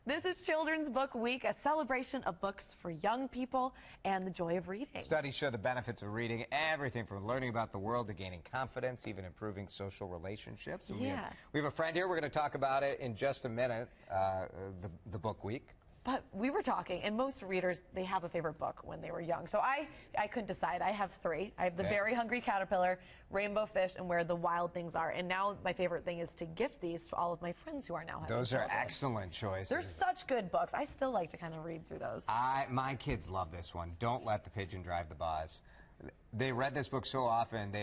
This is Children's Book Week, a celebration of books for young people and the joy of reading. Studies show the benefits of reading everything from learning about the world to gaining confidence, even improving social relationships. And we have a friend here. We're going to talk about it in just a minute, the Book Week. But we were talking, and most readers, they have a favorite book when they were young. So I couldn't decide. I have three. I have The Very Hungry Caterpillar, Rainbow Fish, and Where the Wild Things Are. And now my favorite thing is to gift these to all of my friends who are now having Those are children. excellent choices. They're such good books. I still like to kind of read through those. My kids love this one. Don't Let the Pigeon Drive the Bus. They read this book so often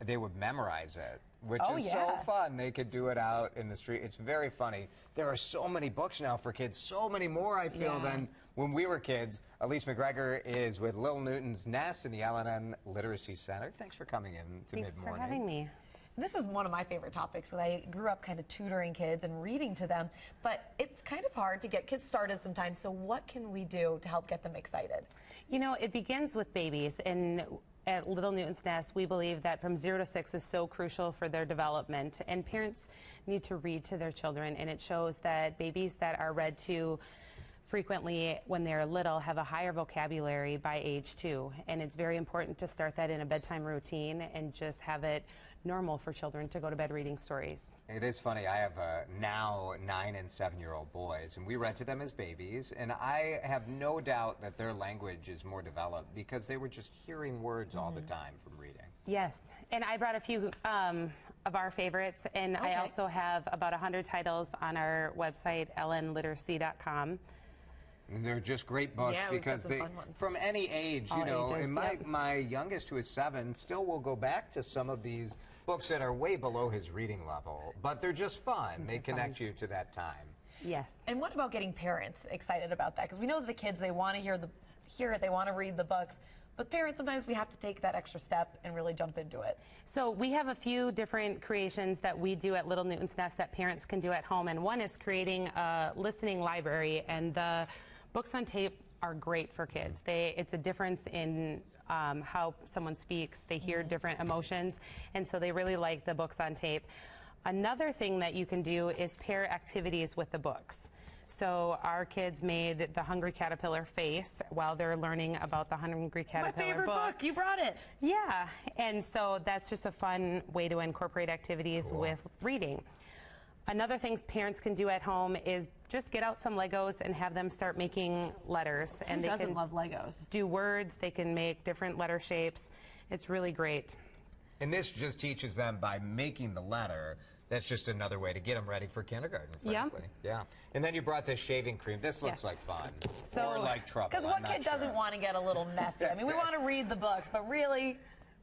they would memorize it, which is so fun. They could do it out in the street. It's very funny. There are so many books now for kids, so many more, I feel, than when we were kids. Alise McGregor is with Little Newton's Nest in the LNN Literacy Center. Thanks for coming in to Mid-Morning. Thanks for having me. This is one of my favorite topics, and I grew up kind of tutoring kids and reading to them, but it's kind of hard to get kids started sometimes, so what can we do to help get them excited? You know, it begins with babies, and at Little Newton's Nest, we believe that from 0 to 6 is so crucial for their development, and parents need to read to their children, and it shows that babies that are read to frequently when they're little have a higher vocabulary by age 2, and it's very important to start that in a bedtime routine and just have it normal for children to go to bed reading stories. It is funny. I have now 9- and 7-year-old boys, and we read to them as babies, and I have no doubt that their language is more developed because they were just hearing words all the time from reading. Yes, and I brought a few of our favorites, and I also have about 100 titles on our website, lnliteracy.com. And they're just great books because they, from any age, you know, and my youngest, who is 7, still will go back to some of these books that are way below his reading level, but they're just fun. They connect you to that time. Yes. And what about getting parents excited about that? Because we know that the kids, they want to hear it, they want to read the books. But parents, sometimes we have to take that extra step and really jump into it. So we have a few different creations that we do at Little Newton's Nest that parents can do at home, and one is creating a listening library, and the books on tape are great for kids. It's a difference in how someone speaks. They hear different emotions, and so they really like the books on tape. Another thing that you can do is pair activities with the books. So our kids made the Hungry Caterpillar face while they're learning about the Hungry Caterpillar My favorite book. You brought it. Yeah, and so that's just a fun way to incorporate activities with reading. Another thing parents can do at home is just get out some Legos and have them start making letters. And Who doesn't love Legos? Do words. They can make different letter shapes. It's really great. And this just teaches them by making the letter. That's just another way to get them ready for kindergarten, frankly. Yeah. And then you brought this shaving cream. This looks like fun. Or like trouble. Because what kid doesn't want to get a little messy? I mean, we want to read the books, but really,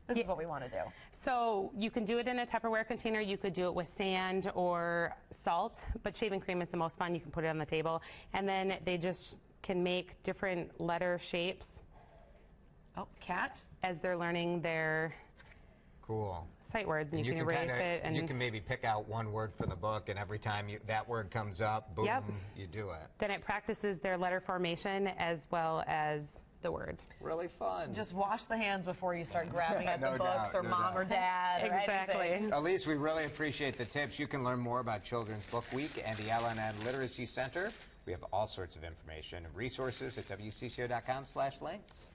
this is what we want to do. So you can do it in a Tupperware container. You could do it with sand or salt, but shaving cream is the most fun. You can put it on the table. And then they just can make different letter shapes. Oh, cat? As they're learning their sight words, and you can erase it. And you can maybe pick out one word from the book, and every time that word comes up, boom, you do it. Then it practices their letter formation as well as the word. Really fun. Just wash the hands before you start grabbing at the books, or mom or dad. Exactly. Alise, we really appreciate the tips. You can learn more about Children's Book Week and the LNN Literacy Center. We have all sorts of information and resources at WCCO.com/links.